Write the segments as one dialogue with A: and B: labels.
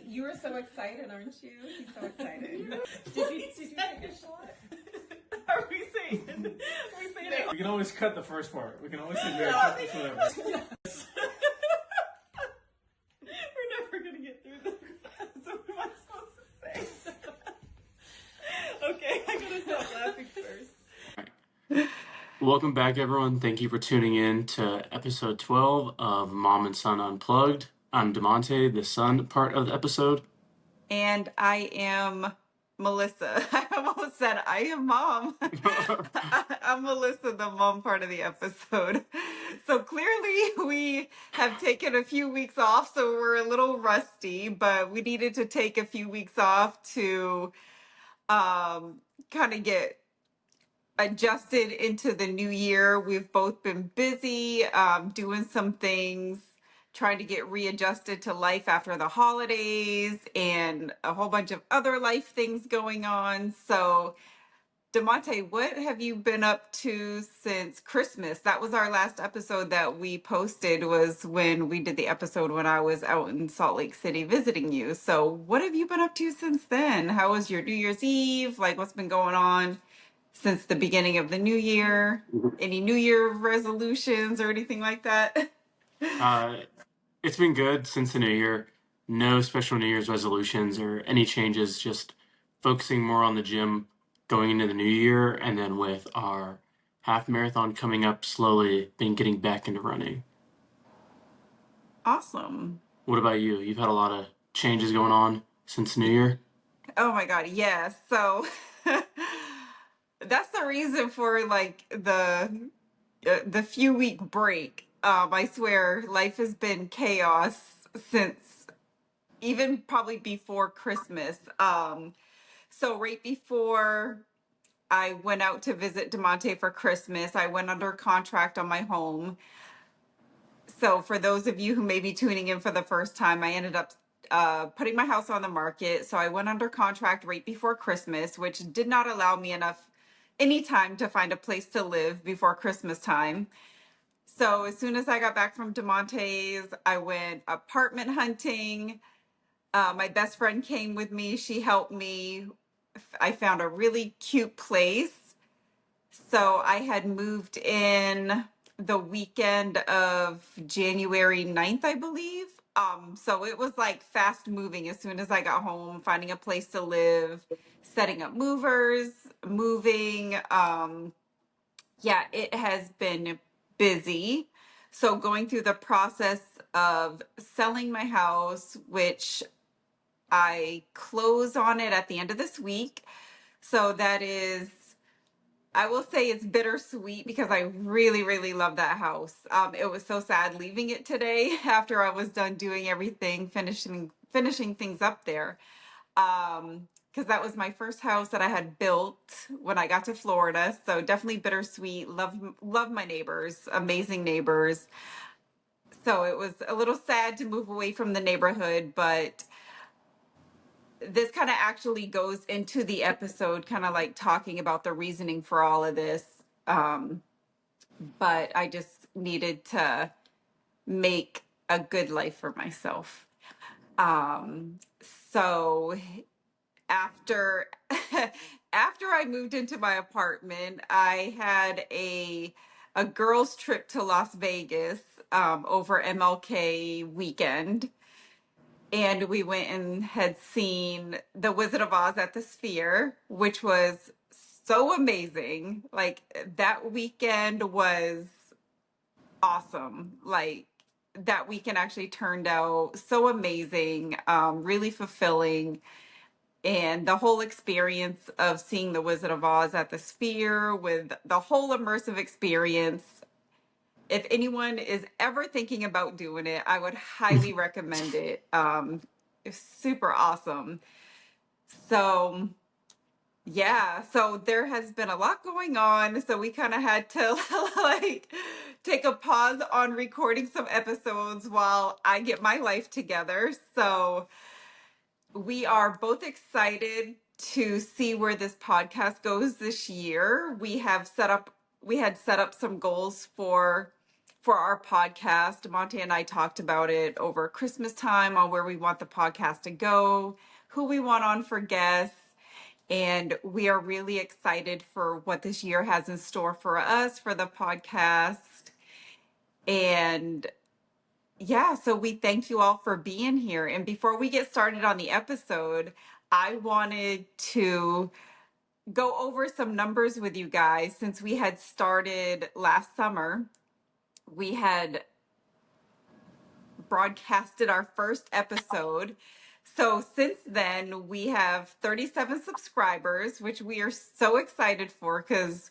A: You were so excited, aren't you? He's so excited. Did you take a shot?
B: Are we saying it?
C: We can always cut the first part. We can always say Merry Christmas, whatever.
B: We're never going to get through this. So what am I supposed to say? Okay, I got to stop laughing first.
C: Welcome back, everyone. Thank you for tuning in to episode 12 of Mom and Son Unplugged. I'm DeMonte, the son part of the episode.
B: And I am Melissa. I almost said I am mom. I'm Melissa, the mom part of the episode. So clearly we have taken a few weeks off, so we're a little rusty, but we needed to take a few weeks off to kind of get adjusted into the new year. We've both been busy doing some things, trying to get readjusted to life after the holidays and a whole bunch of other life things going on. So, DeMonte, what have you been up to since Christmas? That was our last episode that we posted, was when we did the episode when I was out in Salt Lake City visiting you. So what have you been up to since then? How was your New Year's Eve? Like, what's been going on since the beginning of the new year? Any New Year resolutions or anything like that?
C: It's been good since the new year. No special New Year's resolutions or any changes, just focusing more on the gym going into the new year, and then with our half marathon coming up slowly, been getting back into running.
B: Awesome.
C: What about you? You've had a lot of changes going on since New Year?
B: Oh my God, yes. So that's the reason for like the few week break. I swear life has been chaos since even probably before Christmas. So right before I went out to visit DeMonte for Christmas, I went under contract on my home. So for those of you who may be tuning in for the first time, I ended up putting my house on the market. So I went under contract right before Christmas, which did not allow me any time to find a place to live before Christmas time. So as soon as I got back from DeMonte's, I went apartment hunting. My best friend came with me. She helped me. I found a really cute place. So I had moved in the weekend of January 9th, I believe. So it was like fast moving as soon as I got home, finding a place to live, setting up movers, moving. Yeah, it has been busy. So going through the process of selling my house, which I close on it at the end of this week. So that is, I will say it's bittersweet because I really, really love that house. It was so sad leaving it today after I was done doing everything, finishing things up there. Because that was my first house that I had built when I got to Florida. So definitely bittersweet. Love my neighbors, amazing neighbors. So it was a little sad to move away from the neighborhood, but this kind of actually goes into the episode, kind of like talking about the reasoning for all of this. But I just needed to make a good life for myself. So after after I moved into my apartment, I had a girls trip to Las Vegas over MLK weekend. And we went and had seen The Wizard of Oz at the Sphere, which was so amazing. Like that weekend was awesome. Like that weekend actually turned out so amazing, really fulfilling. And the whole experience of seeing The Wizard of Oz at the Sphere with the whole immersive experience. If anyone is ever thinking about doing it, I would highly recommend it. It's super awesome. So, yeah, so there has been a lot going on. So we kind of had to like take a pause on recording some episodes while I get my life together. So we are both excited to see where this podcast goes this year. We had set up some goals for for our podcast. Monte and I talked about it over Christmas time on where we want the podcast to go, who we want on for guests. And we are really excited for what this year has in store for us for the podcast. And yeah, so we thank you all for being here. And before we get started on the episode, I wanted to go over some numbers with you guys. Since we had started last summer, we had broadcasted our first episode. So since then, we have 37 subscribers, which we are so excited for because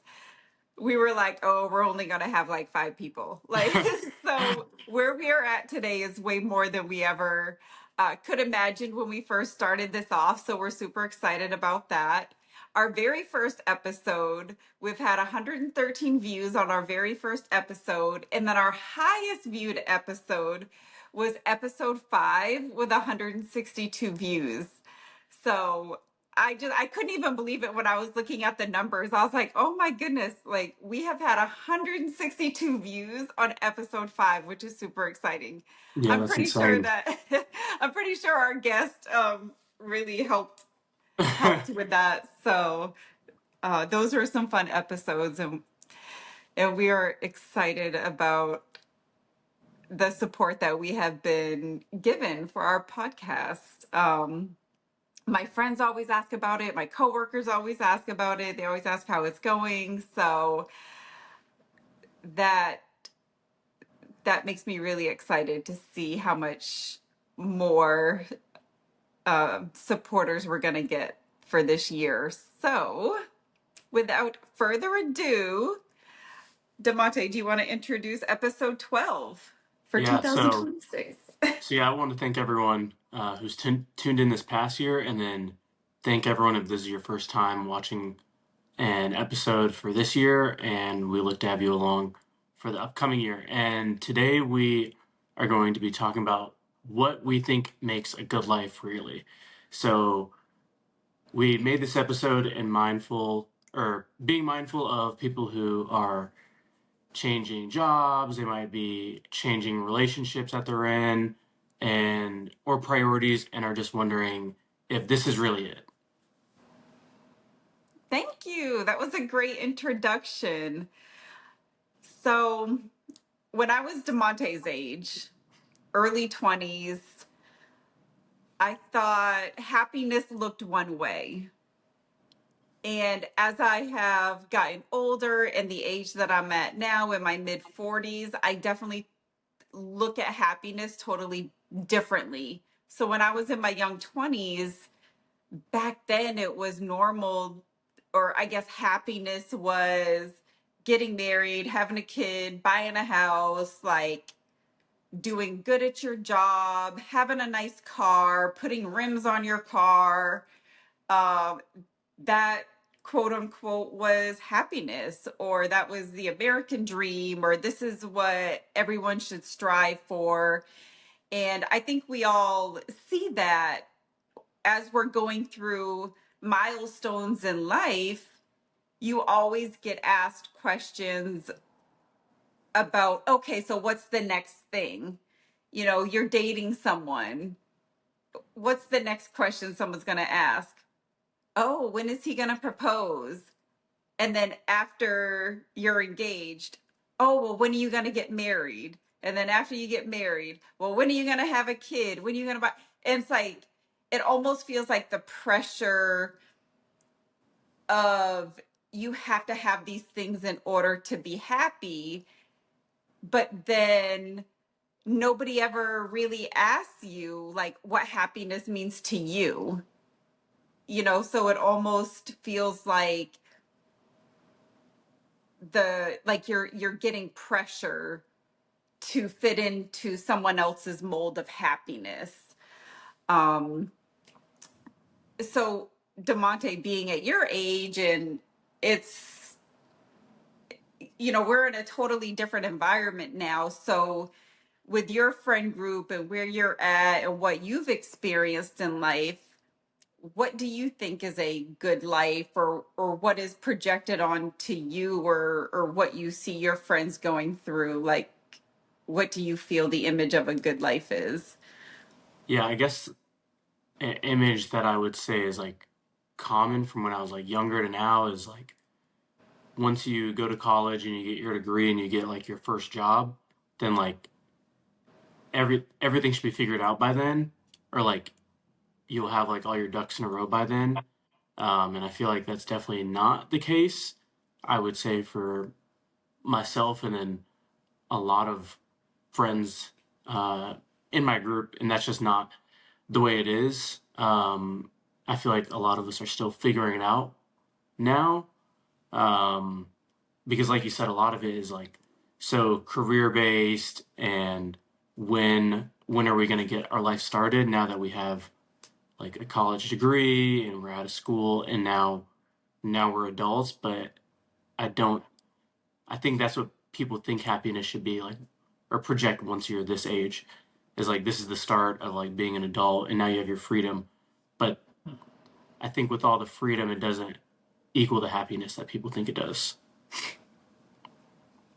B: we were like, oh, we're only going to have like 5 people. Like, so where we are at today is way more than we ever could imagine when we first started this off. So we're super excited about that. Our very first episode, we've had 113 views on our very first episode. And then our highest viewed episode was episode 5 with 162 views. So I couldn't even believe it when I was looking at the numbers. I was like, oh my goodness, like we have had 162 views on episode 5, which is super exciting.
C: Yeah,
B: I'm
C: that's
B: pretty sure
C: exciting.
B: that I'm pretty sure our guest really helped with that. So those were some fun episodes, and we are excited about the support that we have been given for our podcast. My friends always ask about it. My coworkers always ask about it. They always ask how it's going. So that makes me really excited to see how much more supporters we're going to get for this year. So without further ado, DeMonte, do you want to introduce episode 12 for
C: Yeah, so
B: 2026?
C: yeah, I want to thank everyone who's tuned in this past year, and then thank everyone if this is your first time watching an episode for this year, and we look to have you along for the upcoming year. And today we are going to be talking about what we think makes a good life really. So we made this episode in being mindful of people who are changing jobs, they might be changing relationships that they're in, and or priorities, and are just wondering if this is really it.
B: Thank you. That was a great introduction. So when I was DeMonte's age, early 20s, I thought happiness looked one way. And as I have gotten older and the age that I'm at now in my mid 40s, I definitely look at happiness totally differently. So when I was in my young 20s, back then it was normal, or I guess happiness was getting married, having a kid, buying a house, like doing good at your job, having a nice car, putting rims on your car. Um, that quote unquote was happiness, or that was the American dream, or this is what everyone should strive for. And I think we all see that as we're going through milestones in life, you always get asked questions about, okay, so what's the next thing? You know, you're dating someone. What's the next question someone's going to ask? Oh, when is he going to propose? And then after you're engaged, oh, well, when are you going to get married? And then after you get married, well, when are you going to have a kid? When are you going to buy? And it's like, it almost feels like the pressure of you have to have these things in order to be happy. But then nobody ever really asks you like what happiness means to you. You know, so it almost feels like you're getting pressure to fit into someone else's mold of happiness. Um, so DeMonte, being at your age, and it's, you know, we're in a totally different environment now. So with your friend group and where you're at and what you've experienced in life, what do you think is a good life, or what is projected onto you, or what you see your friends going through? Like, what do you feel the image of a good life is?
C: Yeah, I guess an image that I would say is like common from when I was like younger to now is like once you go to college and you get your degree and you get like your first job, then like everything should be figured out by then, or like you'll have like all your ducks in a row by then. And I feel like that's definitely not the case. I would say for myself and then a lot of friends in my group, and that's just not the way it is. I feel like a lot of us are still figuring it out now. Um, because like you said, a lot of it is like so career based and when are we going to get our life started now that we have like a college degree and we're out of school and now we're adults. But I don't I think that's what people think happiness should be like, or project once you're this age, is like this is the start of like being an adult and now you have your freedom. But I think with all the freedom it doesn't equal the happiness that people think it does.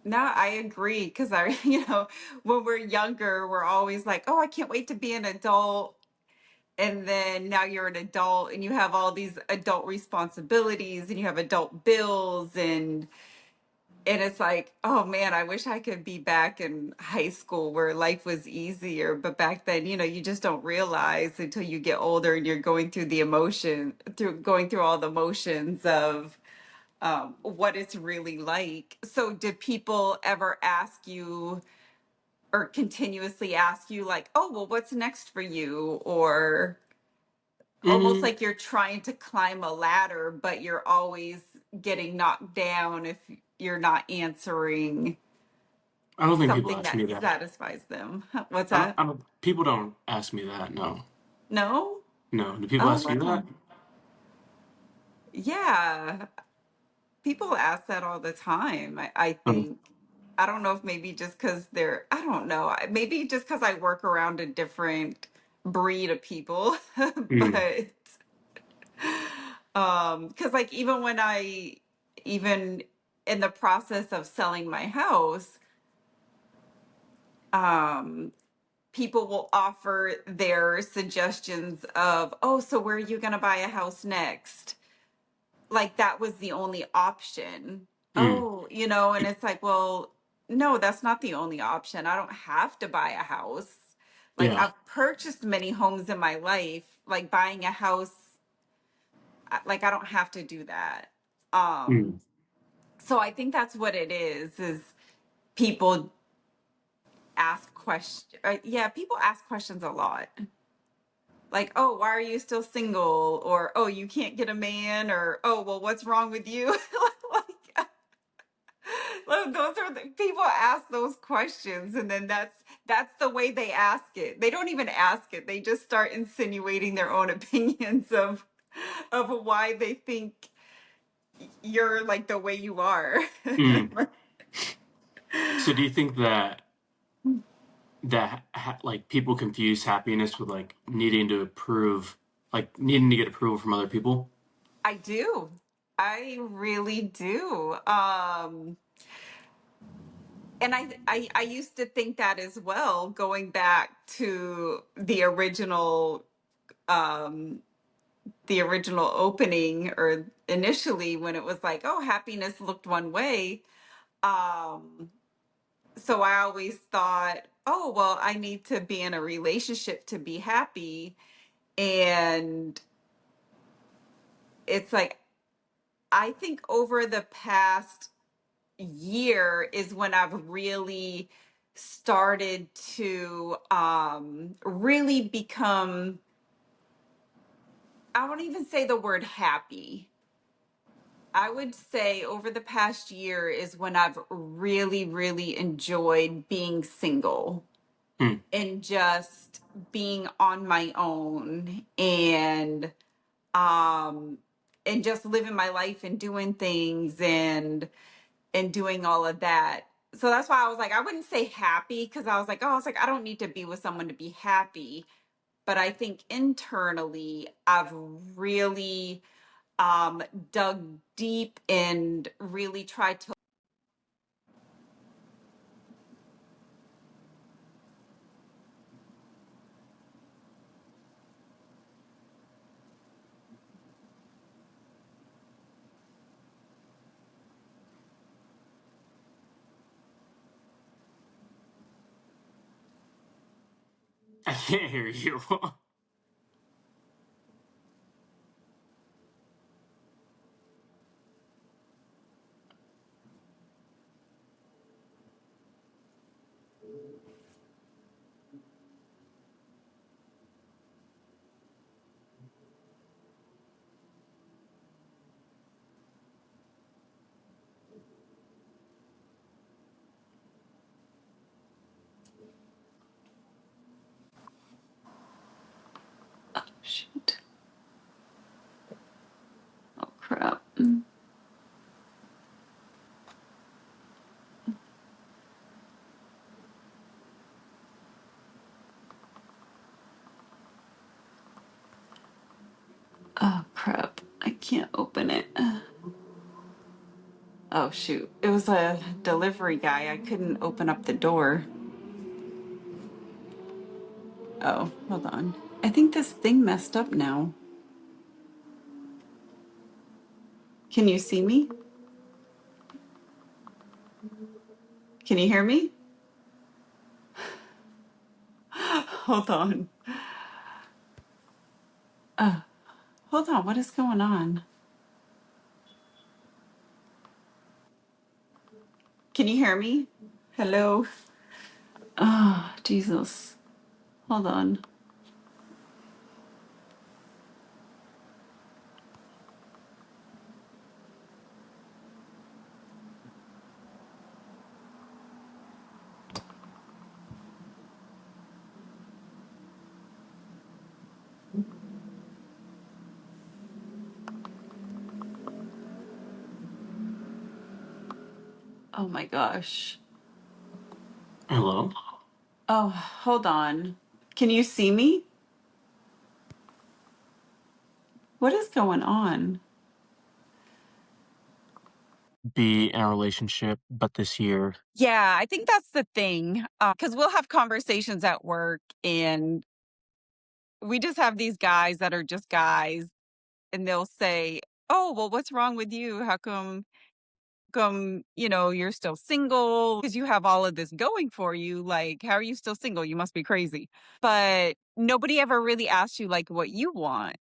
B: No, I agree because when we're younger, we're always like, oh, I can't wait to be an adult. And then now you're an adult and you have all these adult responsibilities and you have adult bills and it's like, oh man, I wish I could be back in high school where life was easier. But back then, you just don't realize until you get older and you're going through going through all the motions of what it's really like. So, did people ever ask you or continuously ask you, like, oh, well, what's next for you? Or almost
C: Mm,
B: like you're trying to climb a ladder, but you're always getting knocked down if you're not answering
C: I don't think people
B: something
C: ask
B: that
C: me that.
B: satisfies them. What's
C: I don't,
B: that?
C: I don't, people don't ask me that. No,
B: No?
C: no. Do people
B: Oh,
C: ask you
B: wow.
C: that?
B: Yeah. People ask that all the time, I
C: Um,
B: think. I don't know if maybe just because I don't know. Maybe just because I work around a different breed of people.
C: mm,
B: But because like even in the process of selling my house, um, people will offer their suggestions of, oh, so where are you going to buy a house next? Like that was the only option.
C: mm,
B: Oh, and it's like, well, no, that's not the only option. I don't have to buy a house. Like
C: yeah.
B: I've purchased many homes in my life, like buying a house, like I don't have to do that.
C: Mm.
B: So I think that's what it is people ask questions. Yeah, people ask questions a lot. Like, oh, why are you still single? Or, oh, you can't get a man? Or, oh, well, what's wrong with you? like, those are the people ask those questions, and then that's the way they ask it. They don't even ask it. They just start insinuating their own opinions of why they think you're like the way you are.
C: Mm. So do you think that like people confuse happiness with like needing to approve, like needing to get approval from other people?
B: I do. I really do. And I used to think that as well, going back to um, the original opening or initially when it was like, oh, happiness looked one way. Um, so I always thought, oh, well, I need to be in a relationship to be happy. And it's like, I think over the past year is when I've really started to really become, I won't even say the word happy. I would say over the past year is when I've really, really enjoyed being single
C: Mm.
B: and just being on my own um and just living my life and doing things and doing all of that. So that's why I was like, I wouldn't say happy because I was like, I don't need to be with someone to be happy. But I think internally, I've really um, dug deep and really tried to
C: I can't hear you.
B: Oh, shoot. Oh, crap. Oh, crap. I can't open it. Oh, shoot. It was a delivery guy. I couldn't open up the door. Oh, hold on. I think this thing messed up now. Can you see me? Can you hear me? Hold on. Hold on. What is going on? Can you hear me? Hello? Oh, Jesus. Hold on. Oh my gosh.
C: Hello?
B: Oh, hold on. Can you see me? What is going on?
C: Be in a relationship, but this year.
B: Yeah, I think that's the thing. Because we'll have conversations at work and we just have these guys that are just guys and they'll say, "Oh, well, what's wrong with you? How come, you're still single? Because you have all of this going for you. Like, how are you still single? You must be crazy." But nobody ever really asks you like what you want.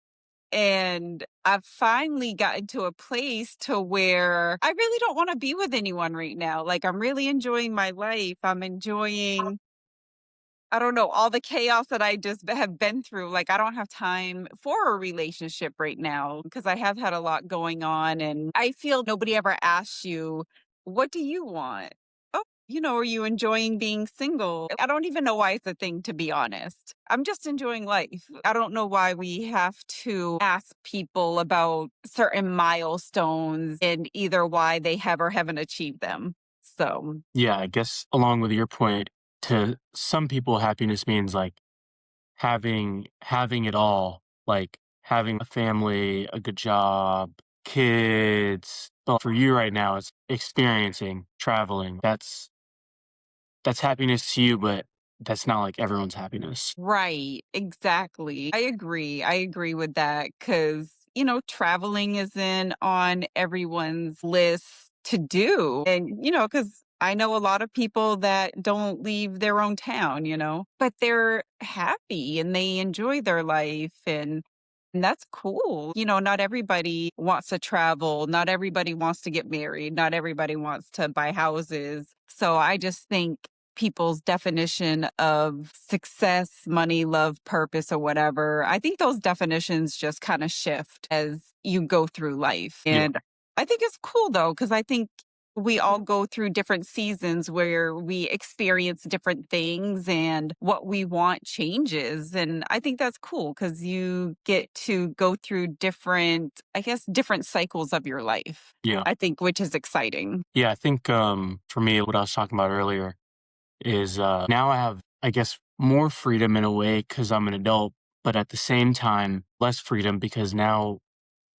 B: And I've finally gotten to a place to where I really don't want to be with anyone right now. Like I'm really enjoying my life. I'm enjoying, I don't know, all the chaos that I just have been through. Like I don't have time for a relationship right now because I have had a lot going on and I feel nobody ever asks you, what do you want? Oh, are you enjoying being single? I don't even know why it's a thing, to be honest. I'm just enjoying life. I don't know why we have to ask people about certain milestones and either why they have or haven't achieved them. So,
C: Yeah, I guess along with your point, to some people, happiness means like having it all, like having a family, a good job, kids. But for you right now, it's experiencing, traveling. That's happiness to you, but that's not like everyone's happiness.
B: right, exactly. I agree. I agree with that because, traveling isn't on everyone's list to do. And, because I know a lot of people that don't leave their own town, but they're happy and they enjoy their life and that's cool. Not everybody wants to travel. Not everybody wants to get married. Not everybody wants to buy houses. So I just think people's definition of success, money, love, purpose, or whatever, I think those definitions just kind of shift as you go through life.
C: Yeah.
B: And I think it's cool though, because I think we all go through different seasons where we experience different things and what we want changes. And I think that's cool because you get to go through different, I guess, different cycles of your life.
C: Yeah.
B: I think, which is exciting.
C: Yeah, I think for me, what I was talking about earlier is now I have, I guess, more freedom in a way because I'm an adult, but at the same time, less freedom because now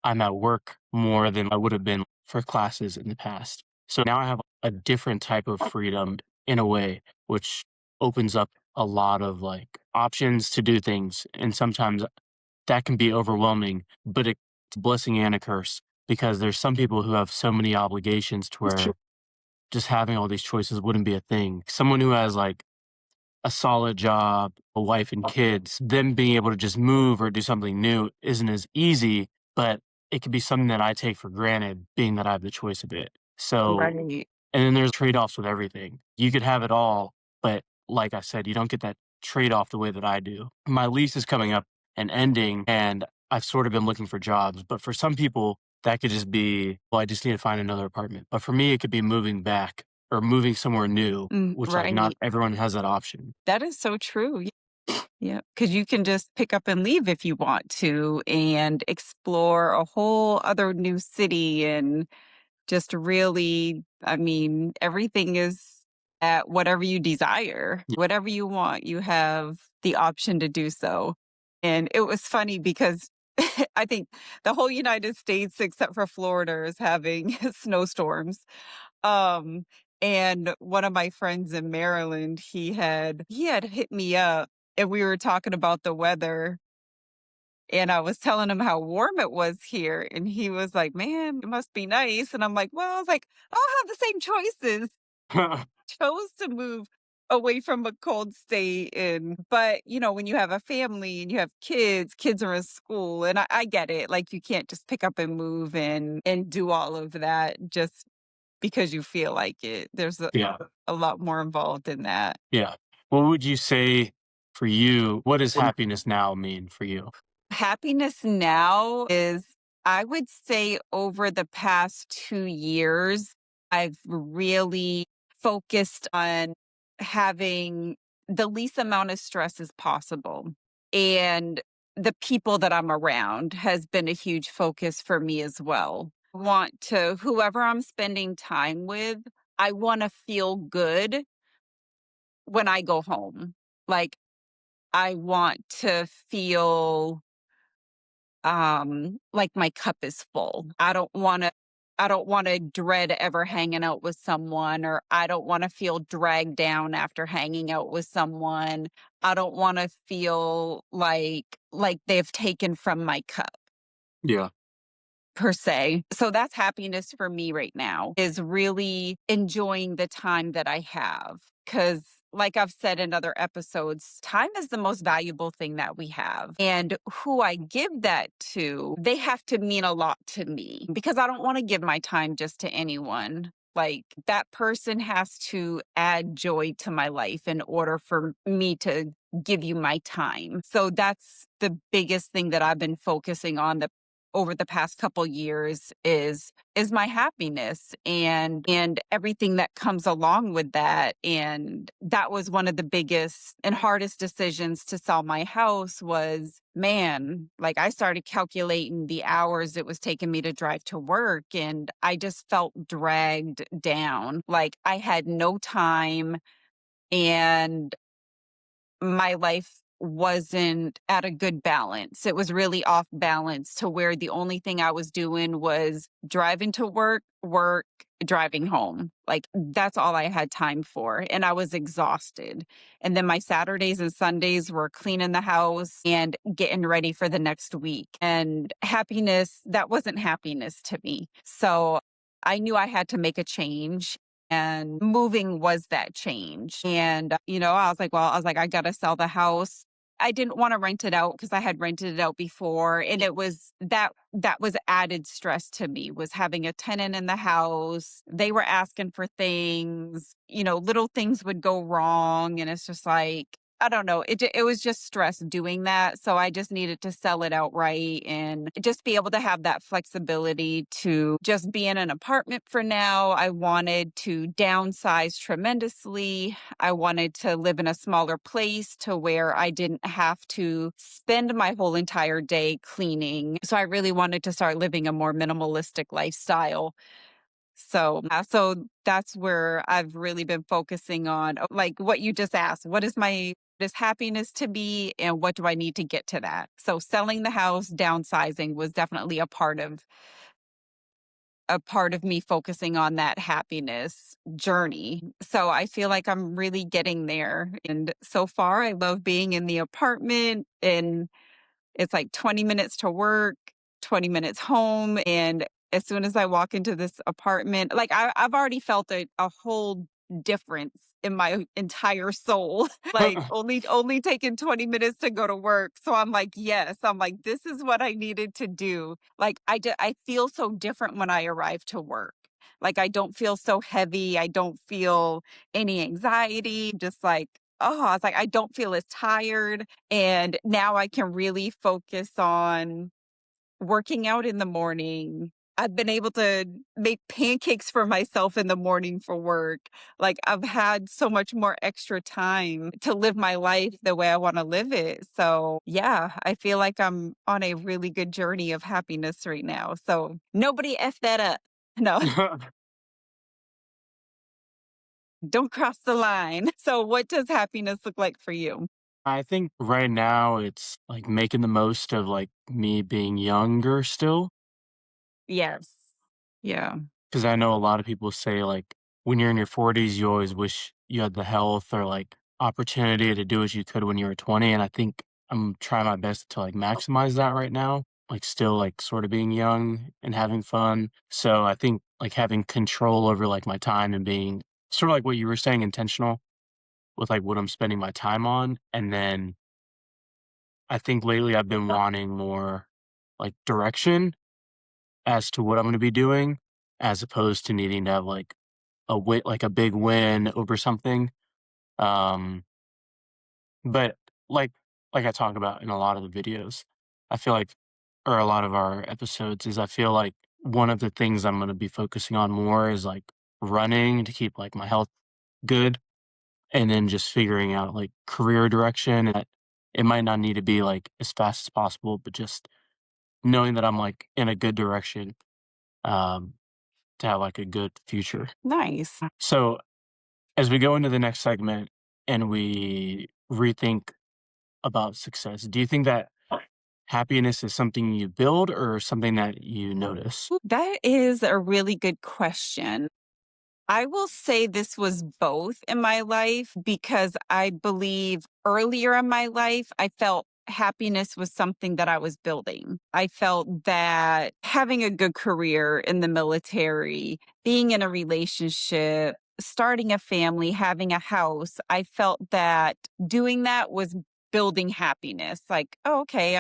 C: I'm at work more than I would have been for classes in the past. So now I have a different type of freedom in a way, which opens up a lot of like options to do things. And sometimes that can be overwhelming, but it's a blessing and a curse because there's some people who have so many obligations to where just having all these choices wouldn't be a thing. Someone who has like a solid job, a wife and kids, them being able to just move or do something new isn't as easy, but it could be something that I take for granted, being that I have the choice of it. So,
B: Right.
C: and then there's trade offs with everything. You could have it all, but like I said, you don't get that trade off the way that I do. My lease is coming up and ending, and I've sort of been looking for jobs. But for some people, that could just be, well, I just need to find another apartment. But for me, it could be moving back or moving somewhere new, which like not
B: Right.
C: everyone has that option.
B: That is so true. Yeah, because you can just pick up and leave if you want to and explore a whole other new city and just really, I mean, everything is at whatever you desire,
C: Yeah.
B: whatever you want, you have the option to do so. And it was funny because I think the whole United States, except for Florida, is having snowstorms. Um, and one of my friends in Maryland, he had hit me up and we were talking about the weather and I was telling him how warm it was here and he was like, "Man, it must be nice." And I'm like, "Well," I was like, "I'll have the same choices." Chose to move away from a cold state and but when you have a family and you have kids are in school and I get it. Like you can't just pick up and move and do all of that just because you feel like it. There's
C: Yeah.
B: a lot more involved in that.
C: Yeah. What would you say for you? What does happiness now mean for you?
B: Happiness now is, I would say, over the past 2 years, I've really focused on having the least amount of stress as possible. And the people that I'm around has been a huge focus for me as well. I want to, whoever I'm spending time with, I want to feel good when I go home. Like, I want to feel like my cup is full. I don't want to dread ever hanging out with someone, or I don't want to feel dragged down after hanging out with someone. I don't want to feel like they've taken from my cup
C: Yeah.
B: per se. So that's happiness for me right now, is really enjoying the time that I have. Because, like I've said in other episodes, time is the most valuable thing that we have. And who I give that to, they have to mean a lot to me because I don't want to give my time just to anyone. Like that person has to add joy to my life in order for me to give you my time. So that's the biggest thing that I've been focusing on over the past couple years is my happiness and everything that comes along with that. And that was one of the biggest and hardest decisions to sell my house. Was, man, like I started calculating the hours it was taking me to drive to work and I just felt dragged down, like I had no time and my life wasn't at a good balance. It was really off balance to where the only thing I was doing was driving to work, driving home. Like that's all I had time for. And I was exhausted. And then my Saturdays and Sundays were cleaning the house and getting ready for the next week. And happiness, that wasn't happiness to me. So I knew I had to make a change and moving was that change. And, I was like, I got to sell the house. I didn't want to rent it out because I had rented it out before. And it was that was added stress to me, was having a tenant in the house. They were asking for things, little things would go wrong. And it's just like, I don't know. It was just stress doing that. So I just needed to sell it outright and just be able to have that flexibility to just be in an apartment for now. I wanted to downsize tremendously. I wanted to live in a smaller place to where I didn't have to spend my whole entire day cleaning. So I really wanted to start living a more minimalistic lifestyle. So that's where I've really been focusing on, like what you just asked. What is happiness to me and what do I need to get to that? So selling the house, downsizing was definitely a part of me focusing on that happiness journey. So I feel like I'm really getting there. And so far I love being in the apartment and it's like 20 minutes to work, 20 minutes home. And as soon as I walk into this apartment, like I've already felt a whole difference in my entire soul. Like only taking 20 minutes to go to work. So I'm like, yes, I'm like, this is what I needed to do. Like I feel so different when I arrive to work. Like I don't feel so heavy. I don't feel any anxiety. Just like, oh, I was like, I don't feel as tired. And now I can really focus on working out in the morning. I've been able to make pancakes for myself in the morning for work. Like I've had so much more extra time to live my life the way I want to live it. So yeah, I feel like I'm on a really good journey of happiness right now. So nobody F that up. No, don't cross the line. So what does happiness look like for you?
C: I think right now it's like making the most of like me being younger still.
B: Yes. Yeah.
C: Because I know a lot of people say like when you're in your 40s, you always wish you had the health or like opportunity to do what you could when you were 20. And I think I'm trying my best to like maximize that right now, like still like sort of being young and having fun. So I think like having control over like my time and being sort of like what you were saying, intentional with like what I'm spending my time on. And then I think lately I've been wanting more like direction as to what I'm going to be doing as opposed to needing to have like a big win over something. Um, but like like I talk about in a lot of the videos, I feel like or a lot of our episodes is I feel like one of the things I'm going to be focusing on more is like running to keep like my health good and then just figuring out like career direction and that it might not need to be like as fast as possible, but just knowing that I'm like in a good direction um to have like a good future.
B: Nice.
C: So as we go into the next segment and we rethink about success, do you think that happiness is something you build or something that you notice?
B: That is a really good question. I will say this was both in my life because I believe earlier in my life, I felt happiness was something that I was building. I felt that having a good career in the military, being in a relationship, starting a family, having a house, I felt that doing that was building happiness. Like, oh, okay,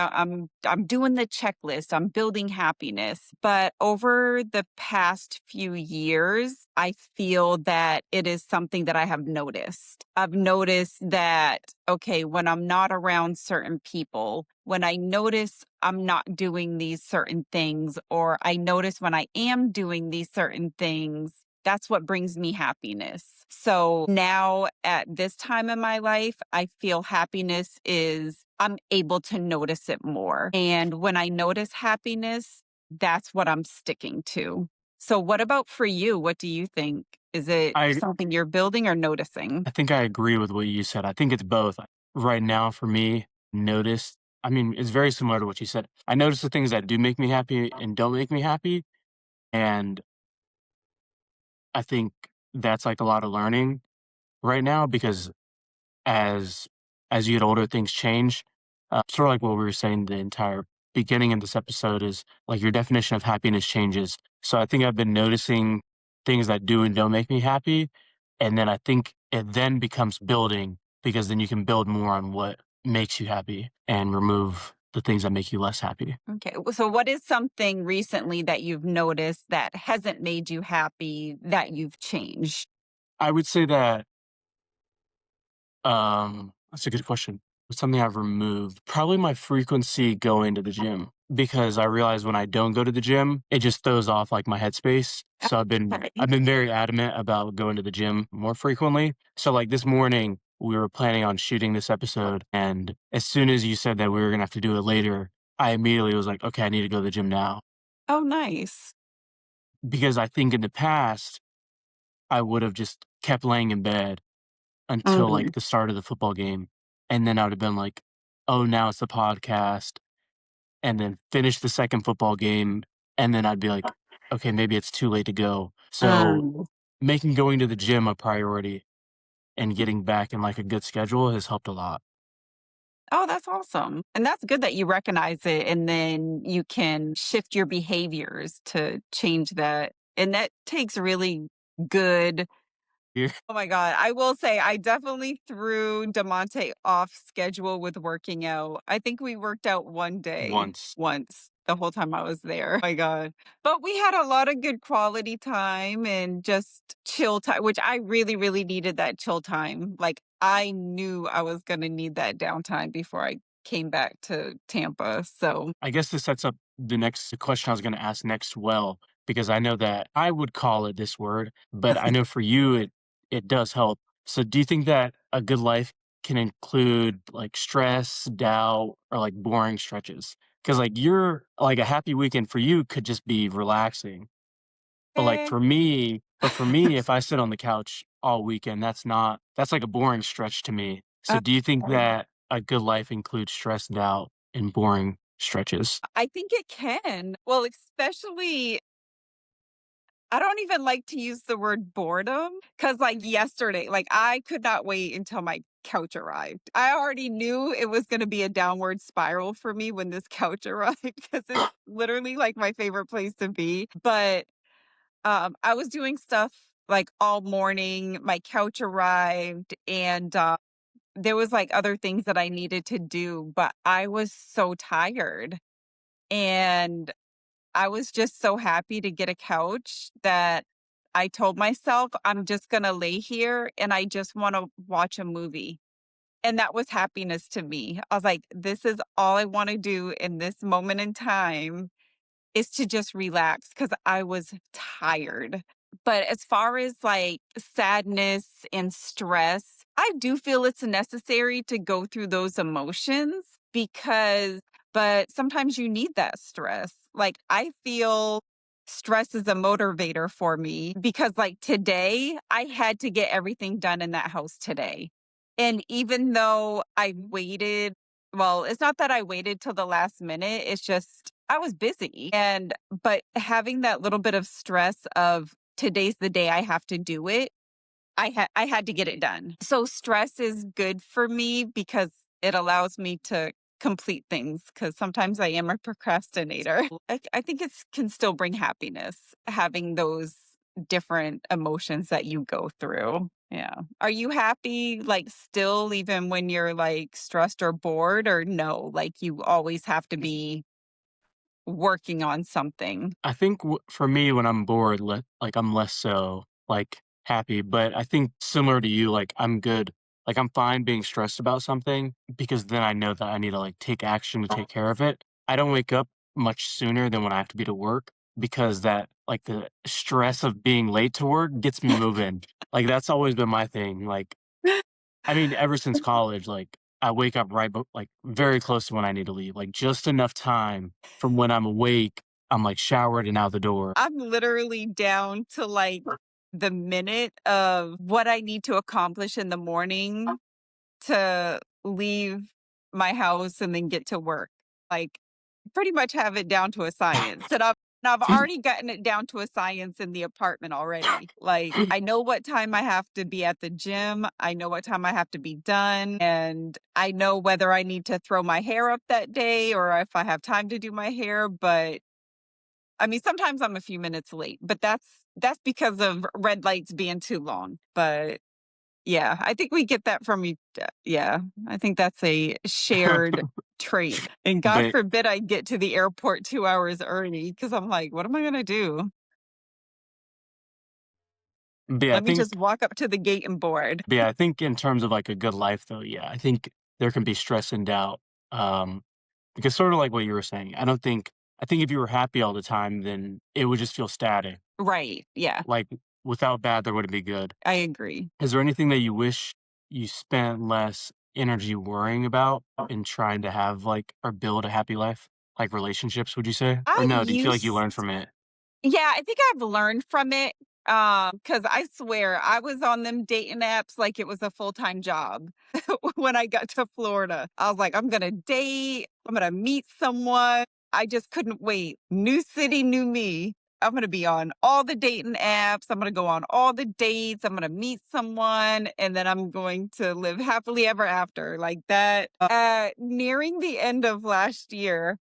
B: I'm doing the checklist. I'm building happiness. But over the past few years, I feel that it is something that I have noticed. I've noticed that, okay, when I'm not around certain people, when I notice I'm not doing these certain things, or I notice when I am doing these certain things, that's what brings me happiness. So now at this time in my life, I feel happiness is I'm able to notice it more. And when I notice happiness, that's what I'm sticking to. So what about for you? What do you think? Is it
C: I
B: something you're building or noticing?
C: I think I agree with what you said. I think it's both. Right now for me, notice I mean, it's very similar to what you said. I notice the things that do make me happy and don't make me happy. And I think that's like a lot of learning right now because as as you get older, things change. Sort of like what we were saying the entire beginning of this episode is like your definition of happiness changes. So I think I've been noticing things that do and don't make me happy, and then I think it then becomes building because then you can build more on what makes you happy and remove the things that make you less happy.
B: Okay. So what is something recently that you've noticed that hasn't made you happy that you've changed?
C: I would say that that's a good question. Something I've removed, probably my frequency going to the gym because I realize when I don't go to the gym, it just throws off like my headspace. So
B: Okay.
C: I've been very adamant about going to the gym more frequently. So like this morning, we were planning on shooting this episode, and as soon as you said that we were gonna have to do it later, I immediately was like, okay, I need to go to the gym now
B: Oh, nice.
C: because I think in the past I would have just kept laying in bed until,
B: Mhm.
C: like, the start of the football game, and then I would have been like, "Oh, now it's the podcast," and then finish the second football game, and then I'd be like, "Okay, maybe it's too late to go." So,
B: Um,
C: making going to the gym a priority and getting back in, like, a good schedule has helped a lot.
B: oh, that's awesome. And that's good that you recognize it and then you can shift your behaviors to change that. And that takes really good Oh my God. I will say I definitely threw DeMonte off schedule with working out. I think we worked out one day
C: Once.
B: once the whole time I was there. Oh my God. But we had a lot of good quality time and just chill time, which I really, really needed that chill time. Like I knew I was going to need that downtime before I came back to Tampa. So
C: I guess this sets up the next question I was going to ask next. Well, because I know that I would call it this word, but I know for you it does help. So do you think that a good life can include like stress, doubt, or like boring stretches? Because like you're like a happy weekend for you could just be relaxing. But like
B: eh,
C: for me, if I sit on the couch all weekend, that's like a boring stretch to me. So do you think that a good life includes stress, doubt, and boring stretches?
B: I think it can. Well, especially I don't even like to use the word boredom because, like, yesterday, like, I could not wait until my couch arrived. I already knew it was going to be a downward spiral for me when this couch arrived because it's literally like my favorite place to be. But I was doing stuff like all morning. My couch arrived, and there was like other things that I needed to do, but I was so tired. And I was just so happy to get a couch that I told myself, I'm just going to lay here and I just want to watch a movie. And that was happiness to me. I was like, this is all I want to do in this moment in time is to just relax because I was tired. But as far as like sadness and stress, I do feel it's necessary to go through those emotions because, but sometimes you need that stress. Like I feel stress is a motivator for me because like today I had to get everything done in that house today. And even though I waited, well, it's not that I waited till the last minute. It's just I was busy. And but having that little bit of stress of today's the day I have to do it, I had to get it done. So stress is good for me because it allows me to complete things because sometimes I am a procrastinator. I think it can still bring happiness having those different emotions that you go through. Yeah. Are you happy like still even when you're like stressed or bored or no? Like you always have to be working on something.
C: I think for me, when I'm bored, like I'm less so like happy, but I think similar to you, like I'm good. Like I'm fine being stressed about something because then I know that I need to like take action to take care of it. I don't wake up much sooner than when I have to be to work because that like the stress of being late to work gets me moving. Like that's always been my thing. Like I mean, ever since college, like I wake up right, but like very close to when I need to leave, like just enough time from when I'm awake, I'm like showered and out the door.
B: I'm literally down to like the minute of what I need to accomplish in the morning to leave my house and then get to work. Like pretty much have it down to a science. And I've already gotten it down to a science in the apartment already. Like I know what time I have to be at the gym. I know what time I have to be done. And I know whether I need to throw my hair up that day or if I have time to do my hair. But I mean, sometimes I'm a few minutes late, but that's because of red lights being too long. But yeah, I think we get that from each yeah, I think that's a shared trait. And God
C: but
B: forbid I get to the airport 2 hours early because I'm like, "What am I gonna do?
C: but yeah,
B: Let me just walk up to the gate and board."
C: I think in terms of like a good life though, yeah, I think there can be stress and doubt. Um, because sort of like what you were saying, I think if you were happy all the time, then it would just feel static.
B: Right, yeah,
C: Like without bad, there wouldn't be good.
B: I agree.
C: Is there anything that you wish you spent less energy worrying about in trying to have, like, or build a happy life? Like relationships, would you say? Or
B: I
C: no, do you feel like you
B: used
C: learned from it?
B: Yeah, I think I've learned from it, because I swear I was on them dating apps like it was a full-time job when I got to Florida. I was like, "I'm gonna date, I'm gonna meet someone." I just couldn't wait. New city, new me. I'm gonna be on all the dating apps, I'm gonna go on all the dates, I'm gonna meet someone, and then I'm going to live happily ever after, like that. Nearing the end of last year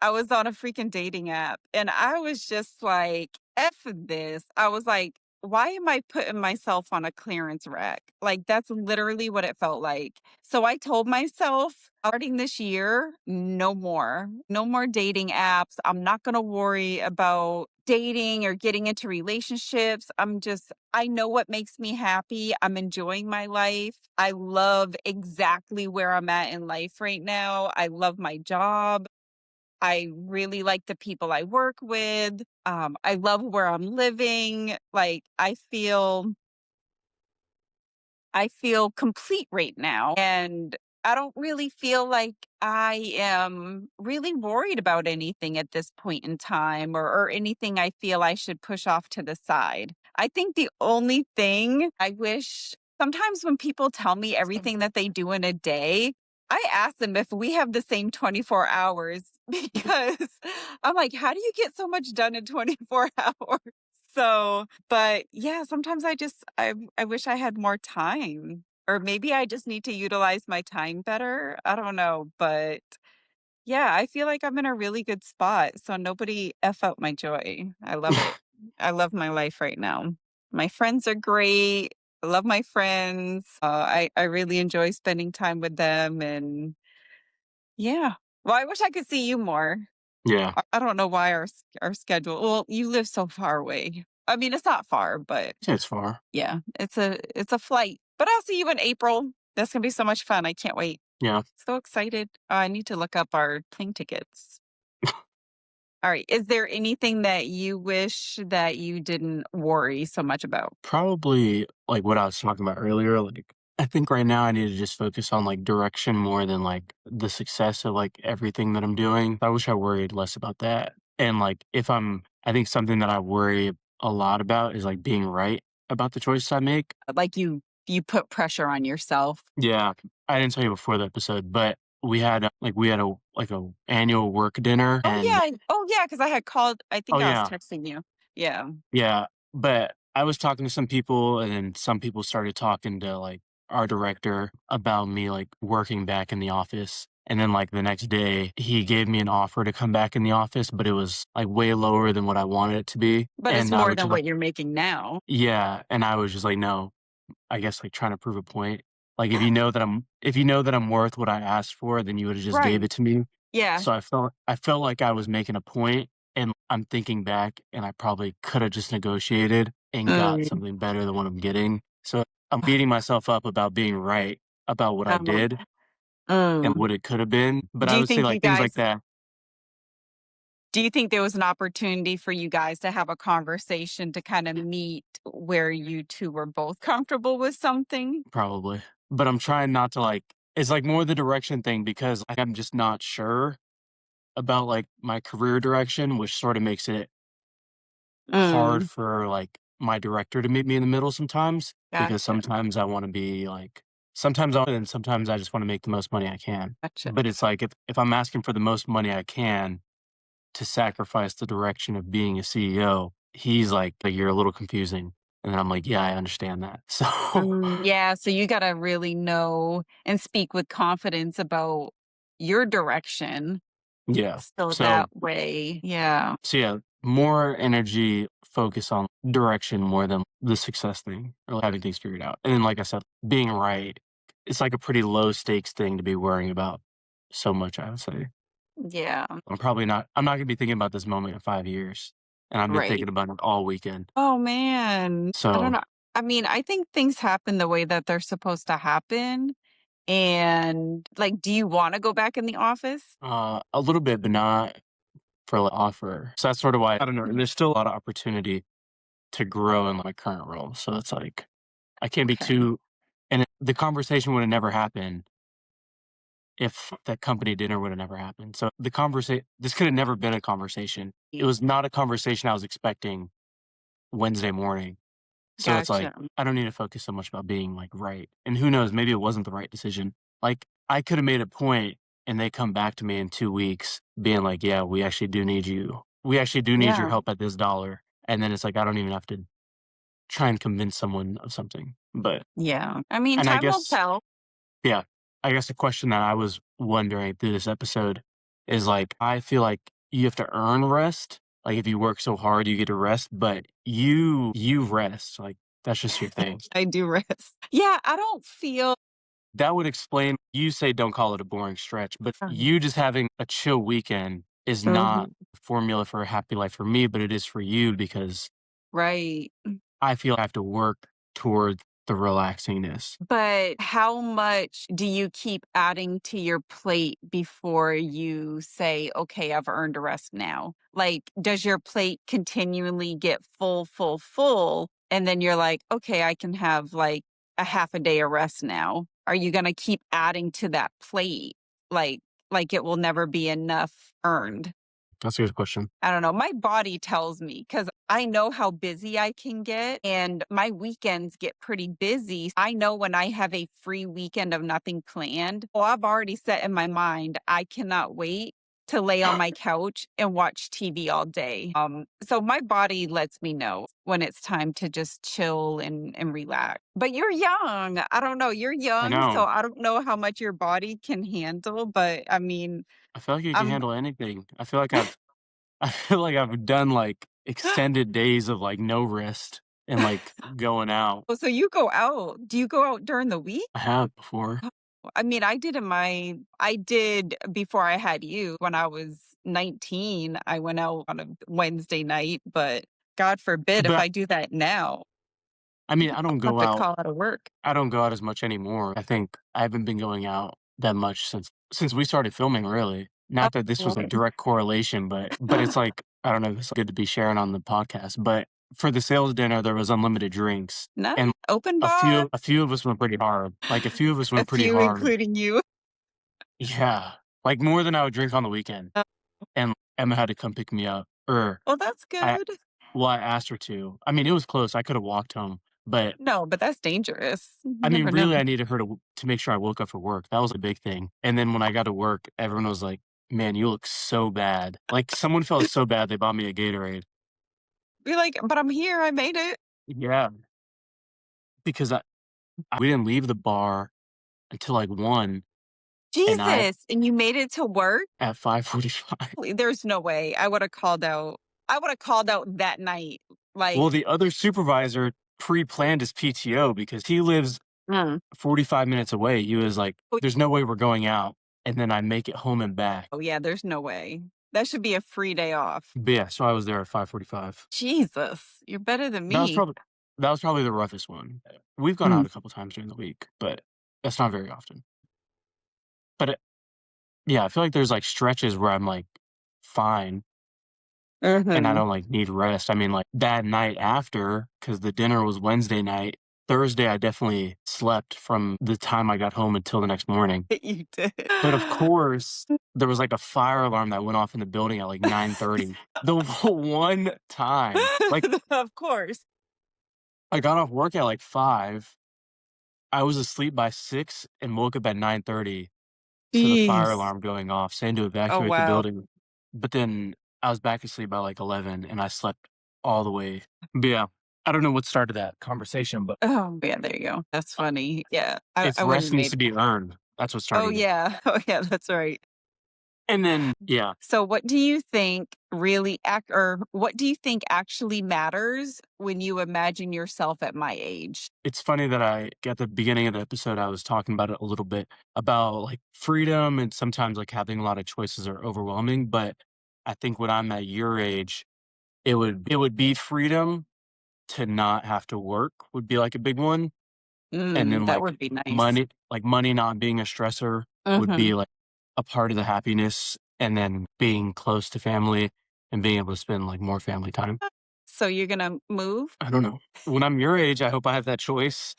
B: I was on a freaking dating app and I was just like, F this. I was like, why am I putting myself on a clearance rack? Like, that's literally what it felt like. So I told myself starting this year, no more, no more dating apps. I'm not going to worry about dating or getting into relationships. I know what makes me happy. I'm enjoying my life. I love exactly where I'm at in life right now. I love my job. I really like the people I work with. I love where I'm living. Like I feel complete right now. And I don't really feel like I am really worried about anything at this point in time or anything I feel I should push off to the side. I think the only thing I wish sometimes when people tell me everything that they do in a day, I ask them if we have the same 24 hours because I'm like, how do you get so much done in 24 hours? So, but yeah, sometimes I wish I had more time. Or maybe I just need to utilize my time better. I don't know, but yeah, I feel like I'm in a really good spot. So nobody F out my joy. I love it. I love my life right now. My friends are great. I love my friends. I really enjoy spending time with them. And yeah, well, I wish I could see you more.
C: Yeah,
B: I don't know why our schedule. Well, you live so far away. I mean, it's not far, but
C: it's far.
B: yeah, it's a flight. But I'll see you in April. That's gonna be so much fun. I can't wait.
C: Yeah,
B: So excited. I need to look up our plane tickets. All right. Is there anything that you wish that you didn't worry so much about?
C: probably like what I was talking about earlier. Like, I think right now I need to just focus on like direction more than like the success of like everything that I'm doing. I wish I worried less about that. And like, I think something that I worry a lot about is like being right about the choices I make.
B: Like you put pressure on yourself.
C: Yeah, I didn't tell you before the episode, but we had a annual work dinner,
B: Oh
C: and
B: yeah. Oh yeah, because I had called. I
C: oh
B: think I was
C: yeah,
B: texting you. Yeah.
C: yeah, but I was talking to some people, and then some people started talking to like our director about me like working back in the office. And then like the next day, he gave me an offer to come back in the office, but it was like way lower than what I wanted it to be.
B: But it's
C: And I
B: more
C: was
B: than
C: just like,
B: what you're making now.
C: yeah, and I was just like, no, I guess like trying to prove a point. Like if you know that I'm worth what I asked for, then you would have just gave
B: Right.
C: it to me.
B: Yeah.
C: So I felt like I was making a point, and I'm thinking back, and I probably could have just negotiated and got
B: Mm.
C: something better than what I'm getting. So I'm beating myself up about being right about what I
B: Um,
C: did and
B: mm.
C: what it could have been. But
B: Do
C: I
B: you
C: would say
B: think you
C: like things like
B: guys
C: that.
B: do you think there was an opportunity for you guys to have a conversation to kind of meet where you two were both comfortable with something?
C: Probably. But I'm trying not to like it's like more the direction thing because like, I'm just not sure about like my career direction, which sort of makes it hard
B: Mm,
C: for like my director to meet me in the middle sometimes because
B: gotcha.
C: sometimes I want to be like sometimes I and sometimes I just want to make the most money I can.
B: Gotcha.
C: But it's like if I'm asking for the most money I can to sacrifice the direction of being a CEO, he's like you're a little confusing. And then I'm like, yeah, I understand that. So
B: Yeah, so you got to really know and speak with confidence about your direction.
C: yeah.
B: So that way, yeah.
C: So yeah, more energy focus on direction more than the success thing or like, having things figured out. And then, like I said, being right, it's like a pretty low stakes thing to be worrying about so much, I would say.
B: Yeah,
C: I'm not going to be thinking about this moment in 5 years. And I've been
B: right.
C: thinking about it all weekend.
B: Oh man. I don't
C: So
B: know. I mean, I think things happen the way that they're supposed to happen. And like, do you want to go back in the office?
C: a little bit, but not for like offer. So that's sort of why I don't know. And there's still a lot of opportunity to grow in my current role. So it's like, I can't be
B: Okay.
C: too, and the conversation would have never happened if that company dinner would have never happened. So this could have never been a conversation. It was not a conversation I was expecting Wednesday morning. So it's like,
B: Gotcha.
C: I don't need to focus so much about being like right. And who knows, maybe it wasn't the right decision. Like I could have made a point and they come back to me in 2 weeks being like, yeah, we actually do need you. We actually do need your
B: Yeah.
C: help at this dollar. And then it's like, I don't even have to try and convince someone of something. But,
B: Yeah. I mean,
C: and I
B: time will
C: guess
B: tell.
C: yeah. I guess the question that I was wondering through this episode is like, I feel like you have to earn rest like if you work so hard, you get to rest, but you rest. Like that's just your thing.
B: I do rest. Yeah, I don't feel
C: That would explain you say don't call it a boring stretch, but you just having a chill weekend is not
B: Mhm.
C: a formula for a happy life for me, but it is for you because
B: Right.
C: I feel I have to work towards the relaxingness.
B: But how much do you keep adding to your plate before you say, okay, I've earned a rest now? Like, does your plate continually get full, full, full? And then you're like, okay, I can have like a half a day of rest now. Are you going to keep adding to that plate? Like, like it will never be enough earned.
C: That's a good question.
B: I don't know. My body tells me because I know how busy I can get, and my weekends get pretty busy. I know when I have a free weekend of nothing planned. Well, I've already set in my mind, I cannot wait to lay on my couch and watch TV all day. So my body lets me know when it's time to just chill and relax. But you're young. I don't know. You're
C: I
B: young, so
C: know.
B: I don't know how much your body can handle. But I mean,
C: I feel like you can
B: I'm
C: handle anything. I feel like I've done like extended days of like no rest and like going out.
B: Oh, so you go out. Do you go out during the week?
C: I have before.
B: Oh, I mean, I did before I had you when I was 19. I went out on a Wednesday night, but God forbid if
C: But
B: I do that now,
C: I mean, I don't
B: I'll have
C: go
B: to
C: out
B: call out of work.
C: I don't go out as much anymore. I think I haven't been going out that much since we started filming, really. Not that this
B: Oh,
C: was a direct correlation, but it's like I don't know, it's good to be sharing on the podcast. But for the sales dinner, there was unlimited drinks,
B: nice.
C: and
B: Open bar,
C: a few of us went pretty hard. Like a few of us
B: a
C: went pretty
B: few
C: hard.
B: including you.
C: Yeah, like more than I would drink on the weekend.
B: Uh,
C: And Emma had to come pick me up, or
B: Well, that's
C: I
B: good.
C: well, I asked her to. I mean, it was close. I could have walked home, but
B: No, but that's dangerous.
C: I
B: You
C: mean,
B: never know.
C: really, I needed her to make sure I woke up for work. That was a big thing. And then when I got to work, everyone was like, "Man, you look so bad." Like someone felt so bad they bought me a Gatorade.
B: Be like, but I'm here. I made it.
C: Yeah, because we didn't leave the bar until like 1, and I
B: Jesus. And you made it to work?
C: at 5:45.
B: There's no way. I would have called out. I would have called out that night. Like,
C: Well, the other supervisor pre-planned his PTO because he lives
B: mm.
C: 45 minutes away. He was like,
B: Oh,
C: "There's no way we're going out." And then I make it home and back.
B: oh, yeah, there's no way. That should be a free day off.
C: But yeah, so I was there at 5:45.
B: Jesus, you're better than
C: That was
B: me.
C: probably that was probably the roughest one. We've gone
B: Mm.
C: out a couple times during the week, but that's not very often. But yeah, I feel like there's like stretches where I'm like fine and I
B: Mhm.
C: don't like need rest. I mean, like that night after, because the dinner was Wednesday night. Thursday, I definitely slept from the time I got home until the next morning.
B: You did.
C: But of course, there was like a fire alarm that went off in the building at like 9:30. The one time, like
B: Of course.
C: I got off work at like 5. I was asleep by 6 and woke up at 9:30 to the fire
B: Jeez.
C: alarm going off, saying to
B: Oh,
C: evacuate the
B: wow.
C: building. But then I was back asleep by like 11 and I slept all the way. But yeah, I don't know what started that conversation, but
B: Oh, yeah, there you go. That's funny. Yeah, I
C: it's
B: wouldn't
C: rest
B: have
C: needs
B: made
C: to be earned. That's what
B: Oh,
C: started it.
B: yeah. Oh, yeah, that's right.
C: And then, yeah,
B: So what do you think really or what do you think actually matters when you imagine yourself at my age?
C: it's funny that at the beginning of the episode, I was talking about it a little bit about like freedom and sometimes like having a lot of choices are overwhelming. But I think when I'm at your age, it would be freedom to not have to work would be like a big one. And then
B: That would be nice.
C: money not being a stressor would
B: Mhm.
C: be like a part of the happiness, and then being close to family and being able to spend like more family time.
B: So you're gonna move?
C: I don't know. When I'm your age, I hope I have that choice.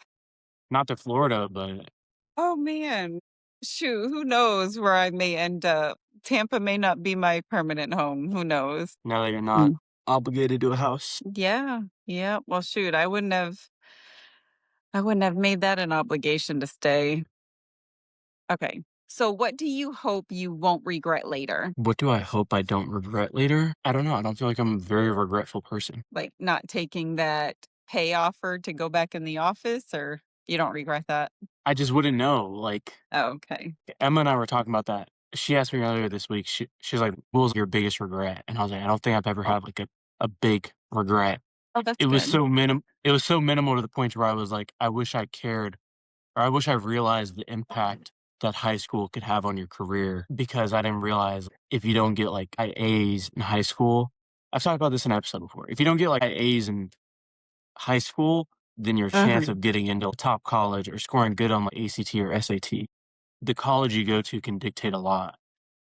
C: Not to Florida, but
B: Oh, man. Shoot, who knows where I may end up? Tampa may not be my permanent home. Who knows?
C: now that you're not
B: Mm.
C: obligated to a house.
B: Yeah. Yeah. Well, shoot, I wouldn't have made that an obligation to stay. Okay. So what do you hope you won't regret later?
C: What do I hope I don't regret later? I don't know. I don't feel like I'm a very regretful person.
B: Like not taking that pay offer to go back in the office, or you don't regret that?
C: I just wouldn't know. Like
B: Oh, okay.
C: Emma and I were talking about that she asked me earlier this week. She's like, "What was your biggest regret?" And I was like, "I don't think I've ever had like a big regret."
B: Oh, that's
C: It was
B: good.
C: so minim. It was so minimal to the point where I was like, "I wish I cared, or I wish I realized the impact that high school could have on your career." Because I didn't realize if you don't get like high A's in high school. I've talked about this in an episode before. If you don't get like high A's in high school, then your chance
B: Mhm.
C: of getting into a top college or scoring good on like ACT or SAT, the college you go to can dictate a lot.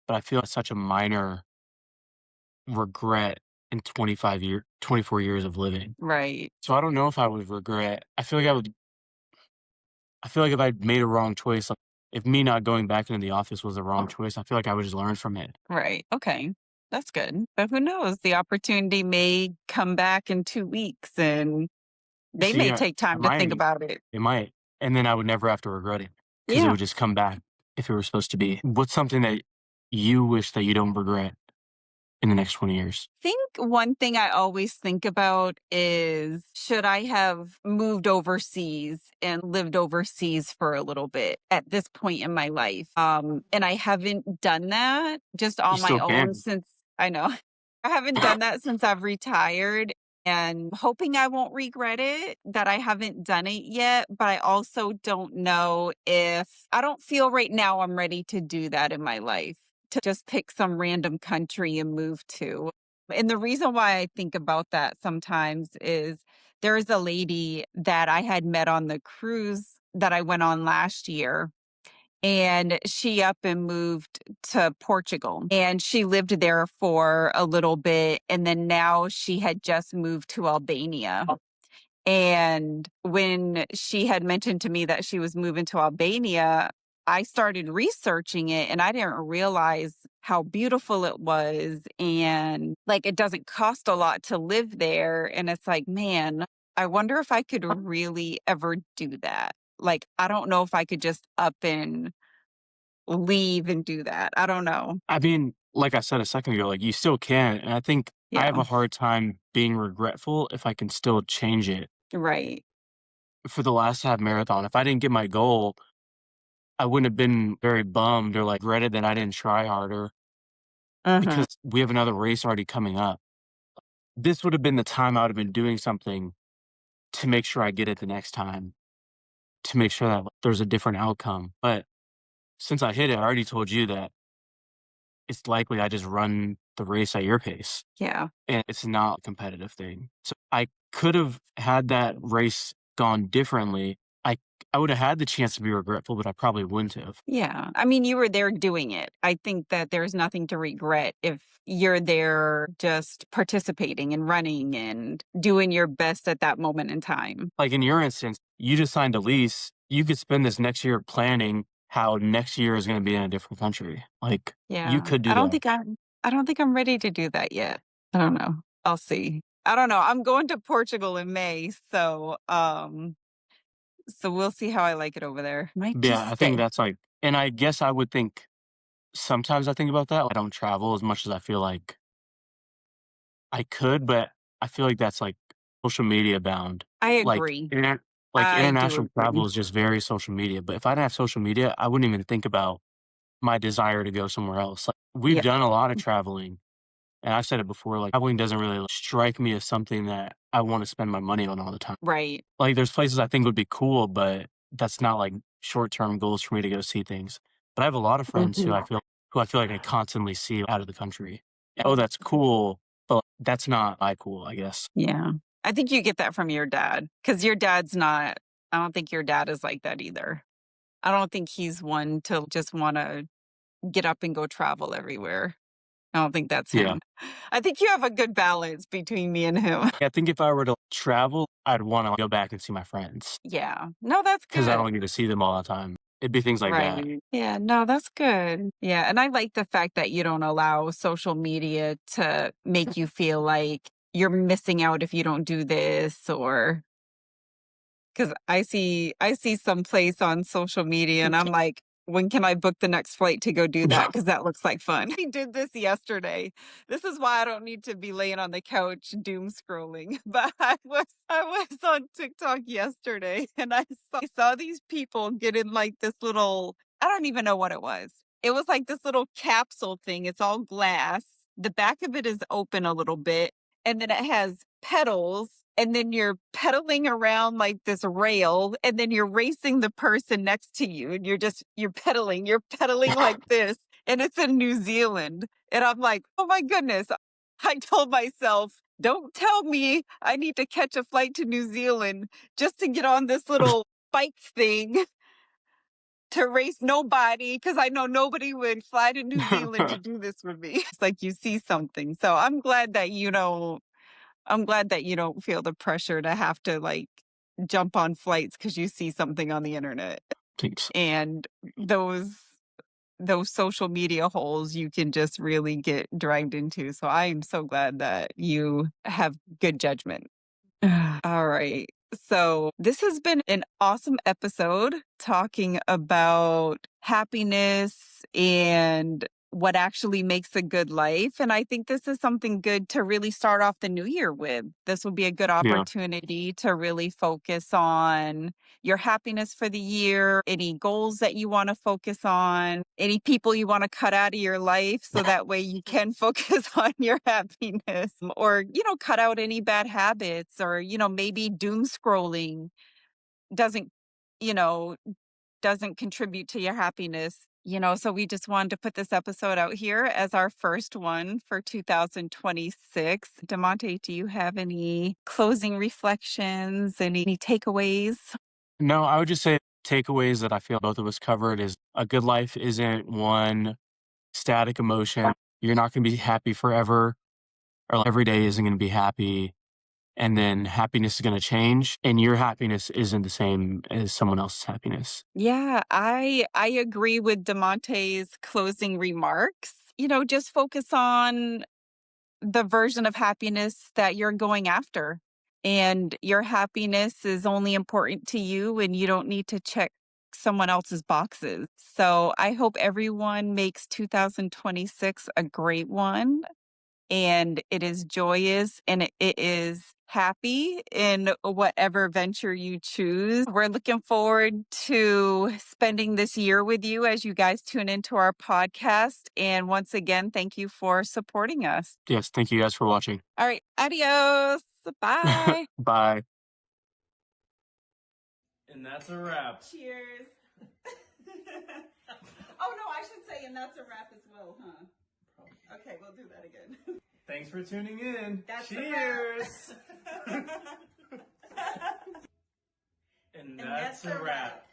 C: But I feel it's such a minor regret in 24 years of living.
B: Right.
C: So I don't know if I would regret. I feel like if I made a wrong choice, like if me not going back into the office was the wrong choice, I feel like I would just learn from it.
B: Right. Okay. That's good. But who knows? The opportunity may come back in 2 weeks and they
C: See,
B: may take time to think about it.
C: it might, and then I would never have to regret it because it
B: Yeah.
C: would just come back if it was supposed to be. What's something that you wish that you don't regret in the next 20 years?
B: Think one thing I always think about is should I have moved overseas and lived overseas for a little bit at this point in my life? And I haven't done that just
C: You
B: on my
C: still
B: own
C: can.
B: since I know I haven't done that since I've retired and hoping I won't regret it that I haven't done it yet. But I also don't know if I don't feel right now I'm ready to do that in my life to just pick some random country and move to. And the reason why I think about that sometimes is there's a lady that I had met on the cruise that I went on last year. And she up and moved to Portugal and she lived there for a little bit. And then now she had just moved to Albania. And when she had mentioned to me that she was moving to Albania, I started researching it and I didn't realize how beautiful it was. And like, it doesn't cost a lot to live there. And it's like, man, I wonder if I could really ever do that. Like, I don't know if I could just up and leave and do that. I don't know.
C: I mean, like I said a second ago, like you still can. And I think I
B: Yeah.
C: have a hard time being regretful if I can still change it.
B: Right.
C: For the last half marathon, if I didn't get my goal, I wouldn't have been very bummed or like regretted that I didn't try harder
B: Uh-huh.
C: because we have another race already coming up. This would have been the time I would have been doing something to make sure I get it the next time, to make sure that like, there's a different outcome. But since I hit it, I already told you that it's likely I just run the race at your pace
B: Yeah.
C: and it's not a competitive thing. So I could have had that race gone differently. I would have had the chance to be regretful, but I probably wouldn't have.
B: Yeah. I mean, you were there doing it. I think that there's nothing to regret if you're there just participating and running and doing your best at that moment in time.
C: Like in your instance, you just signed a lease. You could spend this next year planning how next year is going to be in a different country. Like you
B: Yeah.
C: could do that.
B: I don't think I'm ready to do that yet. I don't know. I'll see. I don't know. I'm going to Portugal in May, so we'll see how I like it over there. Might
C: Yeah,
B: just
C: I think
B: stay.
C: that's like, and I guess I would think sometimes I think about that. I don't travel as much as I feel like I could, but I feel like that's like social media bound.
B: I
C: Like
B: agree.
C: like
B: I do
C: international
B: agree.
C: travel is just very social media. But if I didn't have social media, I wouldn't even think about my desire to go somewhere else. Like we've
B: Yeah.
C: done a lot of traveling, and I've said it before. Like traveling doesn't really like, strike me as something that I want to spend my money on all the time.
B: Right.
C: Like there's places I think would be cool, but that's not like short term goals for me to go see things. But I have a lot of friends
B: Mhm.
C: who I feel like I constantly see out of the country. Oh, that's cool, but that's not my cool, I guess.
B: Yeah. I think you get that from your dad because your dad's not, I don't think your dad is like that either. I don't think he's one to just want to get up and go travel everywhere. I don't think that's
C: Yeah.
B: him. I think you have a good balance between me and him.
C: I think if I were to travel, I'd want to go back and see my friends
B: Yeah. No, that's
C: because I
B: good.
C: don't get to see them all the time. It'd be things like that.
B: Right. Yeah. No, that's good. Yeah. And I like the fact that you don't allow social media to make you feel like you're missing out if you don't do this or because I see some place on social media and I'm like, when can I book the next flight to go do that? Because that looks like fun. We did this yesterday. This is why I don't need to be laying on the couch doom scrolling. But I was on TikTok yesterday and I saw these people get in like this little I don't even know what it was. It was like this little capsule thing. It's all glass. The back of it is open a little bit, and then it has pedals, and then you're pedaling around like this rail, and then you're racing the person next to you, and you're pedaling like this, and it's in New Zealand. And I'm like, oh my goodness. I told myself, don't tell me I need to catch a flight to New Zealand just to get on this little bike thing to race nobody, because I know nobody would fly to New Zealand to do this with me. It's like you see something. So I'm glad that you don't feel the pressure to have to like jump on flights because you see something on the internet.
C: Thanks.
B: And those social media holes you can just really get dragged into. So I am so glad that you have good judgment. All right. So this has been an awesome episode talking about happiness and what actually makes a good life. And I think this is something good to really start off the new year with. This will be a good opportunity to really focus on your happiness for the year, any goals that you want to focus on, any people you want to cut out of your life so that way you can focus on your happiness, or, cut out any bad habits, or, maybe doom scrolling doesn't, you know, doesn't contribute to your happiness. So we just wanted to put this episode out here as our first one for 2026. DeMonte, do you have any closing reflections, any takeaways?
C: No, I would just say takeaways that I feel both of us covered is a good life isn't one static emotion. You're not going to be happy forever, or every day isn't going to be happy. And then happiness is going to change, and your happiness isn't the same as someone else's happiness.
B: Yeah, I agree with DeMonte's closing remarks. Just focus on the version of happiness that you're going after. And your happiness is only important to you, and you don't need to check someone else's boxes. So I hope everyone makes 2026 a great one, and it is joyous, and it is happy in whatever venture you choose. We're looking forward to spending this year with you as you guys tune into our podcast. And once again, thank you for supporting us.
C: Yes, thank you guys for watching.
B: All right, adios. Bye.
C: Bye.
D: And that's a wrap.
A: Cheers. Oh, no, I should say, and that's a wrap as well, huh? Okay, we'll do that again.
D: Thanks for tuning in.
A: That's
D: Cheers. And that's a wrap.